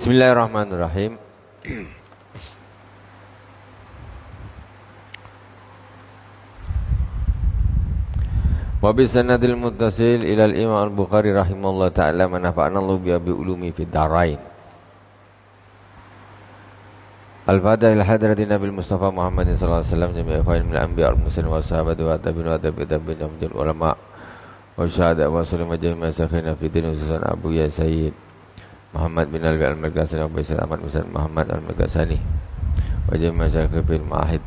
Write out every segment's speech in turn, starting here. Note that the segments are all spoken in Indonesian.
Bismillahirrahmanirrahim. Wa bi sanadil muttasil ila al-Imam Al-Bukhari rahimahullah ta'ala manafa'ana Allah bi ulumi fid darain. Al-Fatiha ila hadratin Nabi Mustafa Muhammad sallallahu alaihi wasallam jami'a khair min al-anbiya wal mursalin wa sahabat wa tabi'in ulama wa syahada wa sallam jami'a sakhina fi din ususan Abu Ya Sayyid Muhammad bin Alwi Al-Marghasani Abu Isa Ahmad bin Muhammad Al-Marghasani wa jami'a sakhina fil ma'ahid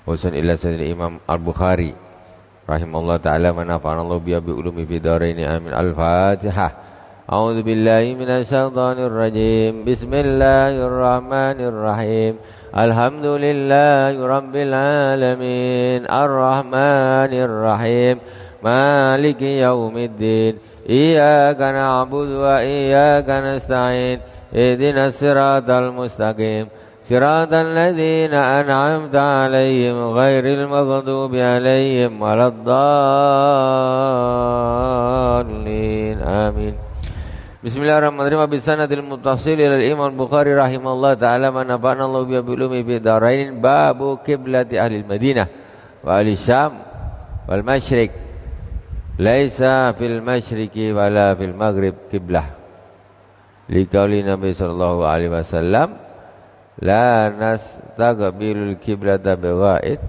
ususan ila sayyidina Imam Al-Bukhari rahimahullah ta'ala manafa'ana Allah bi ulumi fi daraini amin. Al-Fatihah. A'udzu billahi minasy syaithanir rajim. Bismillahirrahmanirrahim. Alhamdulillahi rabbil alamin. Arrahmanir rahim. Maliki yaumiddin. Iyyaka na'budu wa iyyaka nasta'in. Ihdinas siratal mustaqim. Siratal ladzina an'amta 'alaihim ghairil maghdubi 'alaihim waladdallin. Amin. Bismillahirrahmanirrahim. Bisanadil muttasil ila al-Imam Al-Bukhari rahimahullah ta'ala manafa'ana Allah bi ulumi fi darain. Babu kiblati ahli Madinah wa ahli Syam wal Masyriq. Laisa fil masyriqi wala fil maghrib kiblah. Liqauli Nabi sallallahu alaihi wasallam, la nastaqbilul kiblata bigha'id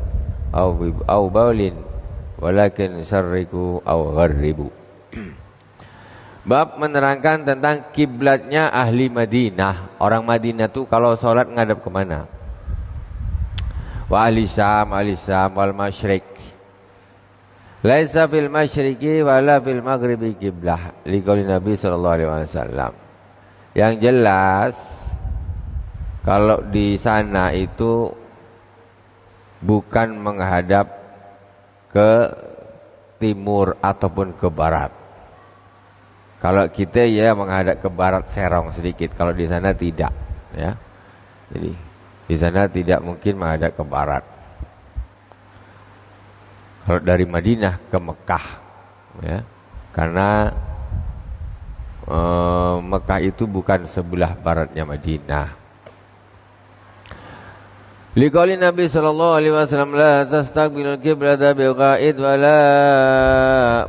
aw baulin walakin syarriku aw gharribu. Bab menerangkan tentang kiblatnya ahli Madinah. Orang Madinah tuh kalau sholat ngadap kemana? Wa ahli Syam wal Masyriq. Laisa fil masyriqi wala fil maghribi kiblah. Liqauli Nabi sallallahu alaihi wasallam. Yang jelas kalau di sana itu bukan menghadap ke timur ataupun ke barat. Kalau kita ya menghadap ke barat serong sedikit, kalau di sana tidak, ya. Jadi di sana tidak mungkin menghadap ke barat. Kalau dari Madinah ke Mekah, ya, karena Mekah itu bukan sebelah baratnya Madinah. Liqauli Nabi sallallahu alaihi wasallam, la tastaqbilul qiblata bigha'id wala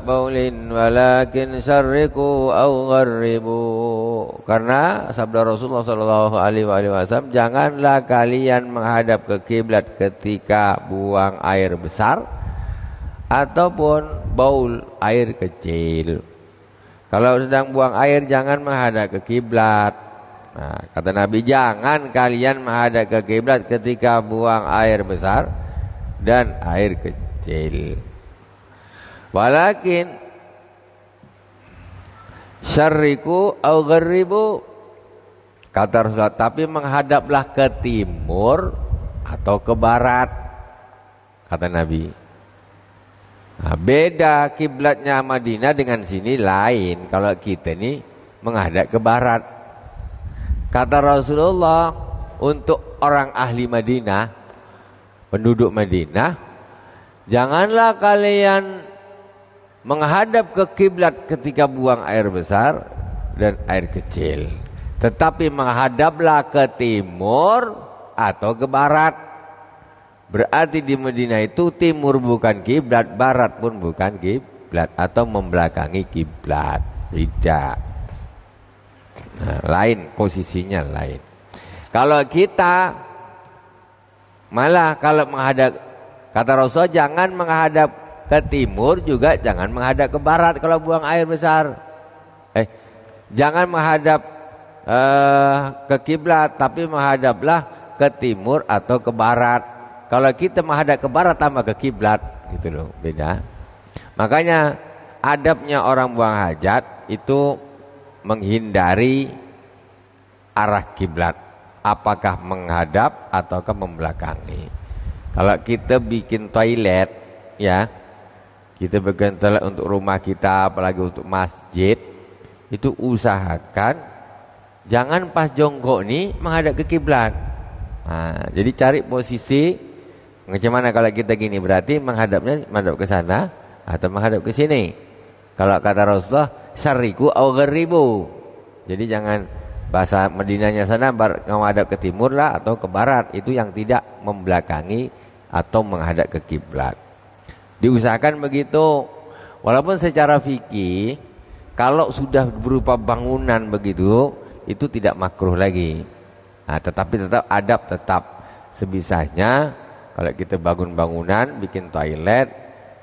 baulin walakin syarriku aw gharribu. Karena sabda Rasulullah sallallahu alaihi wasallam, janganlah kalian menghadap ke kiblat ketika buang air besar ataupun baul air kecil. Kalau sedang buang air jangan menghadap ke kiblat. Nah, kata Nabi, jangan kalian menghadap ke kiblat ketika buang air besar dan air kecil. Walakin syarriku au gharribu, kata Rasulullah, tapi menghadaplah ke timur atau ke barat, kata Nabi. Nah, beda kiblatnya Madinah dengan sini lain. Kalau kita ini menghadap ke barat. Kata Rasulullah, untuk orang ahli Madinah, penduduk Madinah, janganlah kalian menghadap ke kiblat ketika buang air besar dan air kecil, tetapi menghadaplah ke timur atau ke barat. Berarti di Madinah itu timur bukan kiblat, barat pun bukan kiblat, atau membelakangi kiblat. Tidak. Nah, lain, posisinya lain. Kalau kita malah kalau menghadap, kata Rasul, jangan menghadap ke timur juga jangan menghadap ke barat kalau buang air besar. Jangan menghadap ke kiblat, tapi menghadaplah ke timur atau ke barat. Kalau kita menghadap ke barat tambah ke kiblat, gitu loh, beda. Makanya adabnya orang buang hajat itu menghindari arah kiblat, apakah menghadap ataukah membelakangi. Kalau kita bikin toilet, ya, kita bikin toilet untuk rumah kita, apalagi untuk masjid, itu usahakan jangan pas jongkok nih menghadap ke kiblat. Nah, jadi cari posisi bagaimana kalau kita gini, berarti menghadapnya menghadap ke sana atau menghadap ke sini. Kalau kata Rasulullah, syarriku au gharribu. Jadi jangan Bahasa Madinahnya sana menghadap ke timur lah atau ke barat, itu yang tidak membelakangi atau menghadap ke kiblat. Diusahakan begitu. Walaupun secara fikih kalau sudah berupa bangunan begitu itu tidak makruh lagi. Nah, tetapi tetap adab tetap sebisanya kalau kita bangun bangunan, bikin toilet,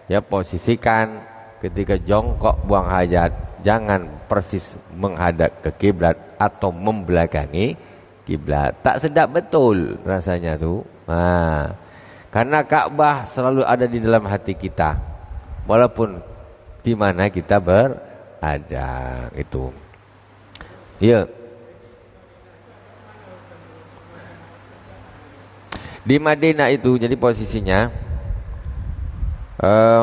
ya posisikan ketika jongkok buang hajat jangan persis menghadap ke kiblat atau membelakangi kiblat. Tak sedap betul rasanya tuh. Nah, karena Ka'bah selalu ada di dalam hati kita, walaupun di mana kita berada itu. Iya. Di Madinah itu jadi posisinya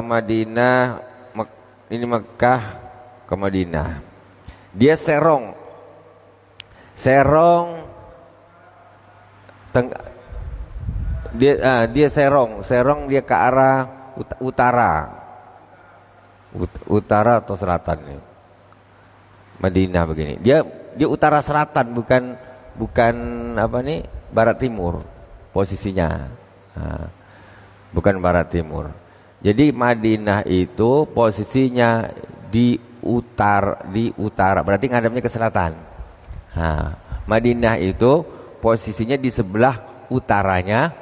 Madinah ini Mekah ke Madinah. Dia serong dia serong dia ke arah utara atau selatan nih. Madinah begini. Dia utara selatan bukan apa nih barat timur posisinya. Nah, bukan barat timur. Jadi Madinah itu posisinya di utara berarti ngadepnya ke selatan. Nah, Madinah itu posisinya di sebelah utaranya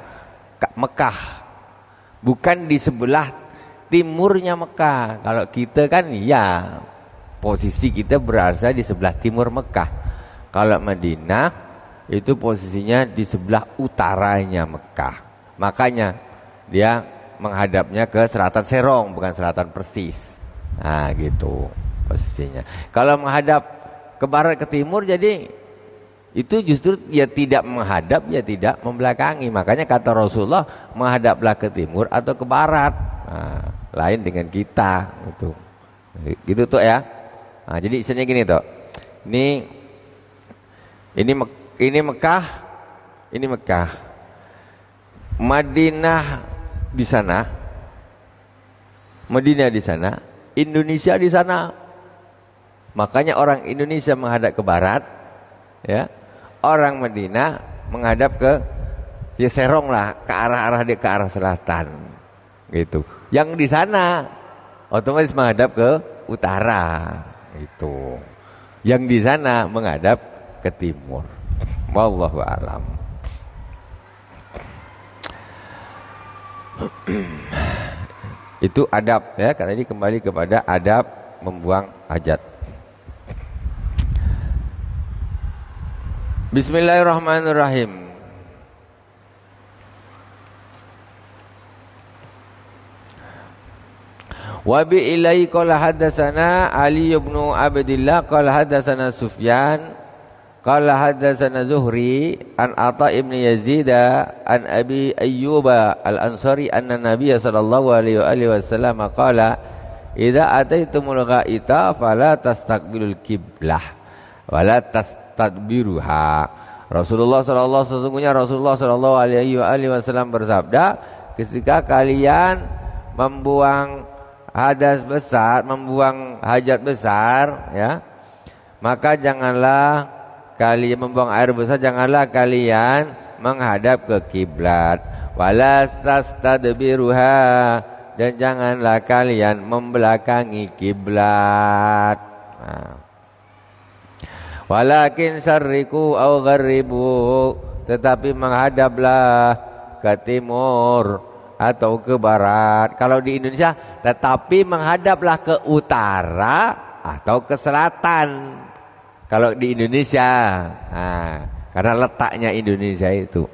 Mekah, bukan di sebelah timurnya Mekah. Kalau kita kan ya posisi kita berada di sebelah timur Mekah. Kalau Madinah itu posisinya di sebelah utaranya Mekah. Makanya dia menghadapnya ke selatan serong, bukan selatan persis. Nah gitu posisinya. Kalau menghadap ke barat ke timur jadi itu justru ya tidak menghadap, ya tidak membelakangi. Makanya kata Rasulullah menghadaplah ke timur atau ke barat. Nah, lain dengan kita gitu tuh ya. Nah, jadi isinya gini tuh. Ini Mekah, ini Mekah. Madinah di sana, Madinah di sana, Indonesia di sana. Makanya orang Indonesia menghadap ke barat, ya. Orang Madinah menghadap ke ya serong lah, ke arah dia ke arah selatan. Gitu. Yang di sana otomatis menghadap ke utara. Itu. Yang di sana menghadap ke timur. Wallahu a'lam. Itu adab ya, karena ini kembali kepada adab membuang hajat. Bismillahirrahmanirrahim. Wa bi ilai qala hadatsana Ali bin Abdillah qala hadatsana Sufyan qala hadatsana Zuhri an Atha ibn Yazid an Abi Ayyub al-Ansari anna Nabiy sallallahu alaihi wasallam qala idza ataitumul ghaita fala tastaqbilul qiblah wala tastadbiruha. Sesungguhnya Rasulullah sallallahu alaihi wasallam bersabda, ketika kalian membuang hadas besar, membuang hajat besar, ya, maka janganlah kalian membuang air besar, janganlah kalian menghadap ke kiblat, walastastadbiruha, dan janganlah kalian membelakangi kiblat. Nah. Walakin sarriku au gharribu, tetapi menghadaplah ke timur atau ke barat. Kalau di Indonesia, tetapi menghadaplah ke utara atau ke selatan. Kalau di Indonesia, nah, karena letaknya Indonesia itu.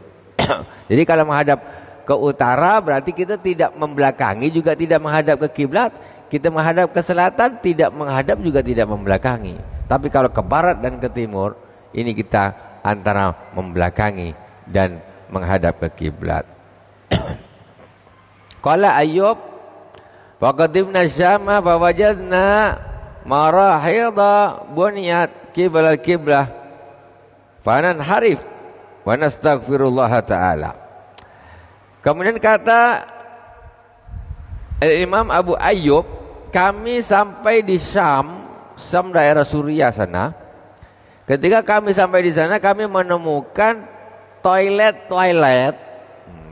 Jadi kalau menghadap ke utara berarti kita tidak membelakangi, juga tidak menghadap ke kiblat. Kita menghadap ke selatan, tidak menghadap juga tidak membelakangi. Tapi kalau ke barat dan ke timur, ini kita antara membelakangi dan menghadap ke kiblat. Qala Ayyub wa qadimna Syama fa wajadna marahidha buniyat qiblah fanan harif wa nastaghfirullah taala. Kemudian kata Imam Abu Ayyub, kami sampai di Syam daerah Suriah sana, Ketika kami sampai di sana, kami menemukan toilet,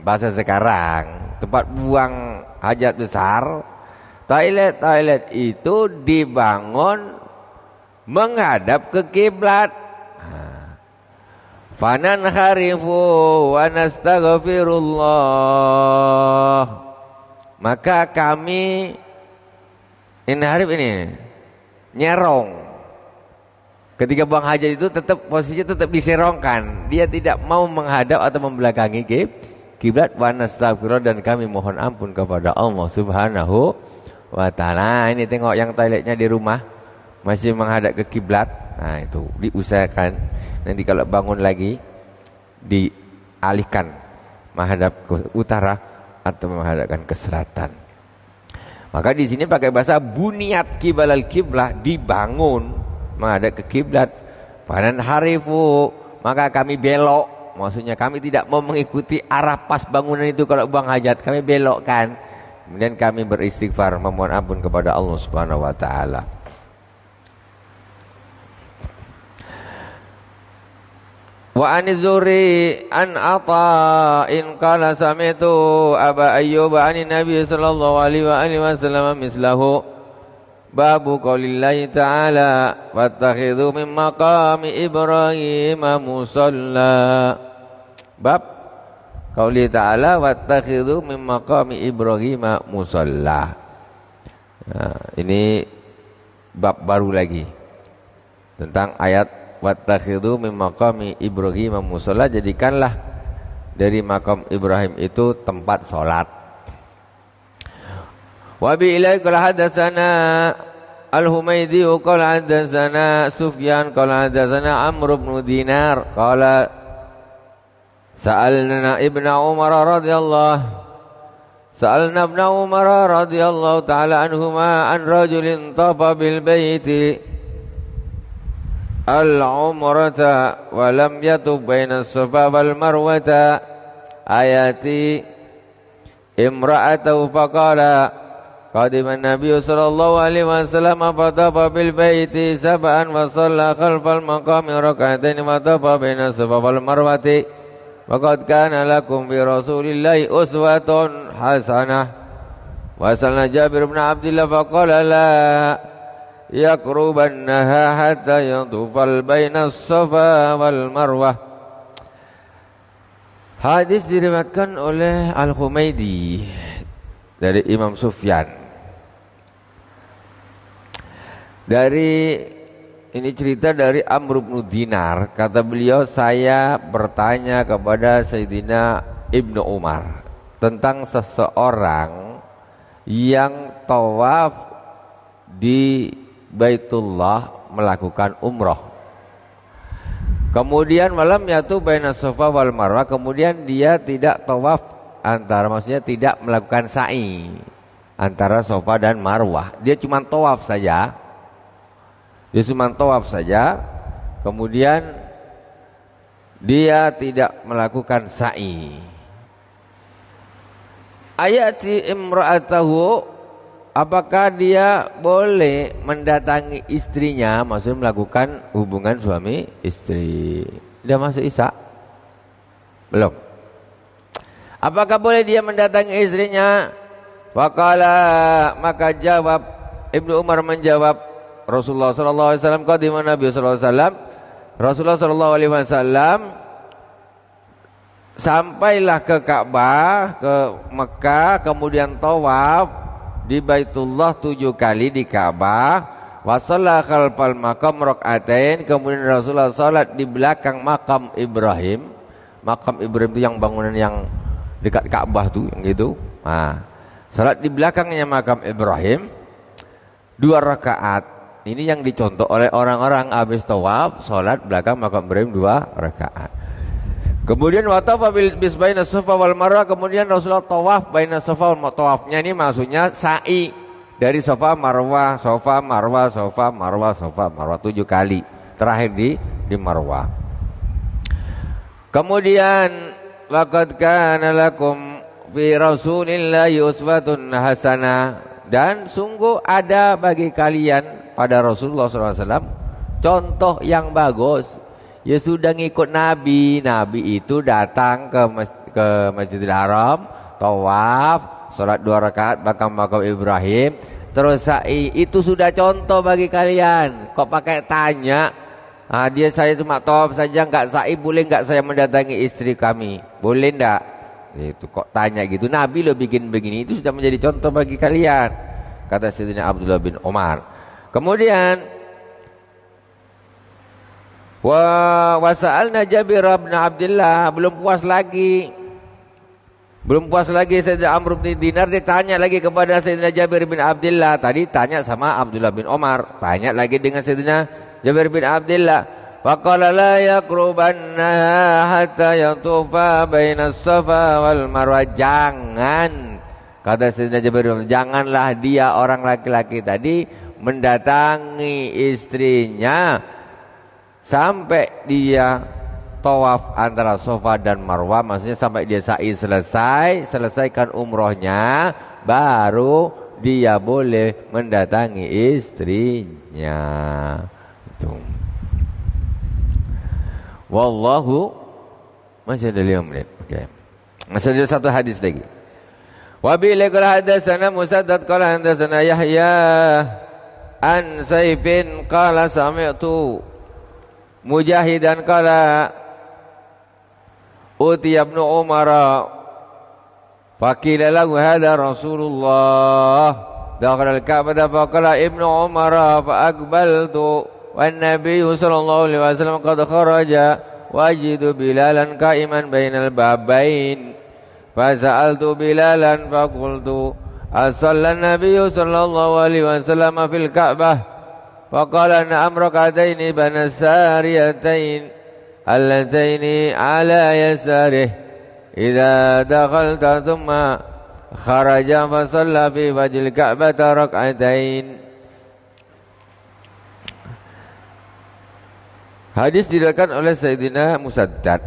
bahasa sekarang, tempat buang hajat besar. Toilet itu dibangun menghadap ke kiblat. Fananharifu wa nastaghfirullah. Maka kami inharif ini nyerong. Ketika buang hajat itu tetap posisinya tetap diserongkan. Dia tidak mau menghadap atau membelakangi kiblat. Wa nastaghfirullah, dan kami mohon ampun kepada Allah Subhanahu wa ta'ala. Ini tengok yang toiletnya di rumah masih menghadap ke kiblat. Nah, itu diusahakan nanti kalau bangun lagi dialihkan menghadap ke utara atau menghadapkan ke selatan. Maka di sini pakai bahasa buniyat kibalal kiblah, dibangun menghadap ke kiblat. Fanan harifu, maka kami belok. Maksudnya kami tidak mau mengikuti arah pas bangunan itu kalau buang hajat, kami belokkan. Kemudian kami beristighfar, memohon ampun kepada Allah Subhanahu wa taala. Wa anizuri an ata in qala sami'tu Aba Ayyub anin Nabi sallallahu alaihi wa alihi wasallam mislahu babu qaulillahi ta'ala wattakhidhu min maqami Ibrahim musalla. Bab qauli ta'ala wattakhidhu min maqami Ibrahim musalla. Nah, ini bab baru lagi tentang ayat wattakhidhu min maqami Ibrahim musalla, jadikanlah dari makam Ibrahim itu tempat salat. Wa bi ilai qala hadatsana Al-Humaydi qala hadatsana Sufyan qala hadatsana Amr bin Dinar qala sa'alna Ibnu Umar radhiyallahu ta'ala anhuma an rajulin tafa bil baiti al-umrata wa lam yatub baina as-safa wal marwata ayati imra'atahu faqala qadima an-nabiy sallallahu alaihi wasallam fatafa bil baiti sab'an wa shalla khalfal maqami rak'atain wa tafa baina as-safa wal marwati wa qad kana lakum bi rasulillahi uswatun hasanah. Wa salna Jabir bin Abdullah faqala la yakrubannaha hatta yatufal bainas safa wal marwah. Hadis diriwayatkan oleh Al-Humaydi dari Imam Sufyan. Ini cerita dari Amr bin Dinar. Kata beliau, saya bertanya kepada Sayyidina Ibnu Umar tentang seseorang yang tawaf di Baitullah melakukan umroh. Kemudian malam yaitu baina Safa wal Marwah, kemudian dia tidak tawaf maksudnya tidak melakukan sa'i antara Safa dan Marwah. Dia cuma tawaf saja. Kemudian dia tidak melakukan sa'i. Ayati imra'atahu, apakah dia boleh mendatangi istrinya, maksudnya melakukan hubungan suami istri? Dia masuk Isya? Belum. Apakah boleh dia mendatangi istrinya? Faqala, maka jawab Ibnu Umar menjawab, Rasulullah sallallahu alaihi wasallam qadima Nabi sallallahu alaihi wasallam, Rasulullah sallallahu alaihi wasallam sampailah ke Ka'bah, ke Mekah, kemudian tawaf di Baitullah 7 kali di Ka'bah, wa shalla khalfal maqam rak'atain, kemudian Rasulullah salat di belakang makam Ibrahim. Makam Ibrahim itu yang bangunan yang dekat Ka'bah tuh, yang gitu. Nah, salat di belakangnya makam Ibrahim 2 rakaat. Ini yang dicontoh oleh orang-orang habis tawaf, salat belakang makam Ibrahim 2 rakaat. Kemudian watafa bis baina Safa wal Marwah, kemudian Rasulullah tawaf baina Safa wal Marwah. Tawafnya ini maksudnya sa'i dari Safa Marwah, Safa Marwah, Safa Marwah, Safa Marwah 7 kali. Terakhir di Marwah. Kemudian laqad kana lakum fi Rasulillahi uswatun hasanah, dan sungguh ada bagi kalian pada Rasulullah SAW contoh yang bagus. Ya sudah ngikut Nabi. Nabi itu datang ke Masjidil Haram, tawaf, sholat 2 rakaat makam Ibrahim, terus sa'i. Itu sudah contoh bagi kalian. Kok pakai tanya? Dia saya cuma tawaf saja, nggak sa'i, boleh nggak saya mendatangi istri kami? Boleh nggak? Itu kok tanya gitu. Nabi lo bikin begini, itu sudah menjadi contoh bagi kalian, kata Sayyidina Abdullah bin Umar. Kemudian wasa'alna Jabir bin Abdullah, belum puas lagi Sayyidina Amr bin Dinar, ditanya lagi kepada Sayyidina Jabir bin Abdullah. Tadi tanya sama Abdullah bin Umar, tanya lagi dengan Sayyidina Jabir bin Abdullah. Faqala la yaqrubanna hatta yatufa bainas Safa wal Marwah. Jangan, kata Sayyidina Jabir bin Abdullah, janganlah dia orang laki-laki tadi mendatangi istrinya sampai dia tawaf antara Safa dan Marwah, maksudnya sampai dia sa'i selesaikan umrohnya, baru dia boleh mendatangi istrinya. Itu. Wallahu, masih ada 5 menit. Oke. Masih ada satu hadis lagi. Wa bi laqad hadatsana Musaddad qala hadatsana Yahya an Saifin qala sami'tu Mujahidan qala utiya ibnu Umar faqila lahu hadha Rasulullah dakhala al-Ka'bah faqala ibnu Umar fa aqbaltu wan nabiy sallallahu alaihi wasallam qad kharaja wajidu Bilalan qa'iman bainal babain fa sa'altu Bilalan fa qultu asalla an-nabiy sallallahu alaihi wasallam fil Ka'bah فقال نعم ركعتين بين الساريتين اللتين على يساره إذا دخلت ثم خرج فصلى في وجه الكعبة ركعتين. Hadis diriwayatkan oleh Sayyidina Musaddad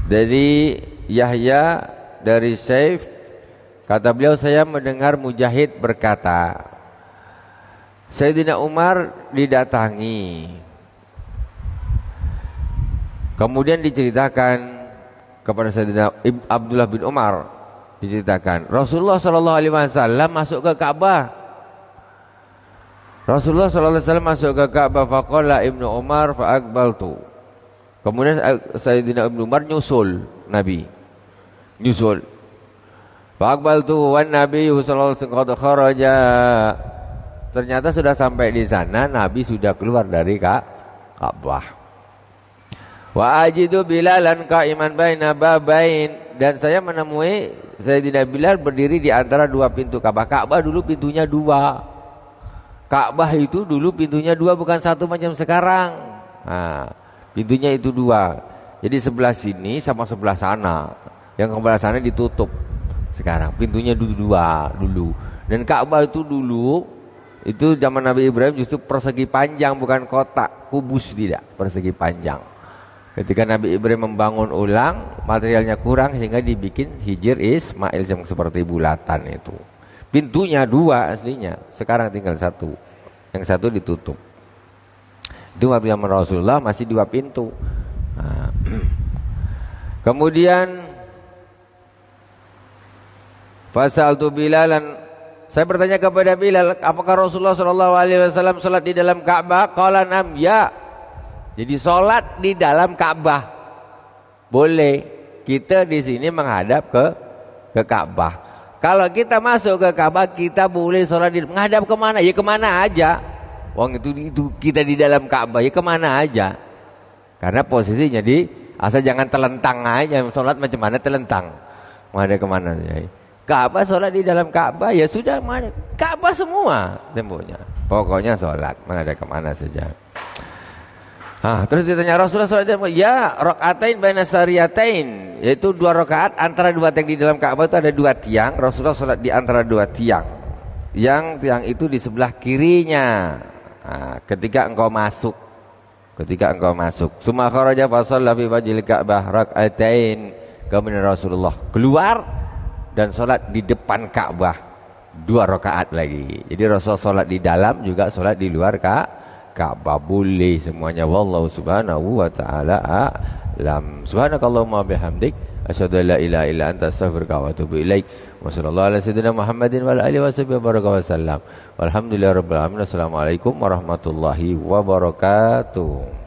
dari Yahya dari Saif, kata beliau, saya mendengar Mujahid berkata, Sayyidina Umar didatangi. Kemudian diceritakan kepada Sayyidina Abdullah bin Umar, diceritakan Rasulullah sallallahu alaihi wasallam masuk ke Ka'bah. Rasulullah sallallahu alaihi wasallam masuk ke Ka'bah, faqala Ibnu Umar fa aqbaltu. Kemudian Sayyidina Ibnu Umar nyusul Nabi. Nyusul. Fa aqbaltu wan Nabi sallallahu alaihi wasallam kharaja. Ternyata sudah sampai di sana, Nabi sudah keluar dari Ka'bah. Wa ajidu Bilalan qa'iman baina babain, dan saya menemui Sayyidina Bilal berdiri di antara 2 pintu Ka'bah. Ka'bah dulu pintunya 2. Ka'bah itu dulu pintunya 2, bukan 1 macam sekarang. Nah, pintunya itu 2. Jadi sebelah sini sama sebelah sana. Yang sebelah sana ditutup. Sekarang pintunya 2 dulu. Dan Ka'bah itu dulu, itu zaman Nabi Ibrahim justru persegi panjang, bukan kotak, kubus, tidak, persegi panjang. Ketika Nabi Ibrahim membangun ulang, materialnya kurang sehingga dibikin Hijr Ismail yang seperti bulatan itu. Pintunya 2 aslinya, sekarang tinggal 1. Yang 1 ditutup. Itu waktu zaman Rasulullah masih 2 pintu. Nah. Kemudian fasaltu Bilalan, saya bertanya kepada Bilal, apakah Rasulullah sallallahu alaihi wasallam salat di dalam Ka'bah? Qala nam, ya. Jadi salat di dalam Ka'bah boleh. Kita di sini menghadap ke Ka'bah. Kalau kita masuk ke Ka'bah, kita boleh salat menghadap kemana? Ya kemana aja. Wong itu kita di dalam Ka'bah, ya kemana aja. Karena posisinya asal jangan telentang aja. Salat macam mana telentang? Menghadap kemana ya? Ka'bah, sholat di dalam Ka'bah, ya sudah, Ka'bah semua temboknya. Pokoknya sholat menghadap kemana saja. Terus ditanya Rasulullah sholat di dalam Ka'bah, ya rakaatain baina sariyatain, yaitu 2 rakaat antara 2 tiang. Di dalam Ka'bah itu ada 2 tiang. Rasulullah sholat di antara 2 tiang. Yang tiang itu di sebelah kirinya. Ketika engkau masuk, summa kharaja fa shalla fi wajhil Ka'bah rakaatain. Kemudian Rasulullah keluar dan sholat di depan Ka'bah 2 rakaat lagi. Jadi Rasul sholat di dalam juga sholat di luar Ka'bah boleh semuanya. Wallahu subhanahu wa ta'ala a'lam. Subhanakallahumma bihamdik asyhadu an la ilaha illa anta astaghfiruka wa atubu ilaik. Wa sallallahu ala sayyidina Muhammadin wa ala alihi washabihi wa sallam. Walhamdulillahirabbil alamin. Assalamualaikum warahmatullahi wabarakatuh.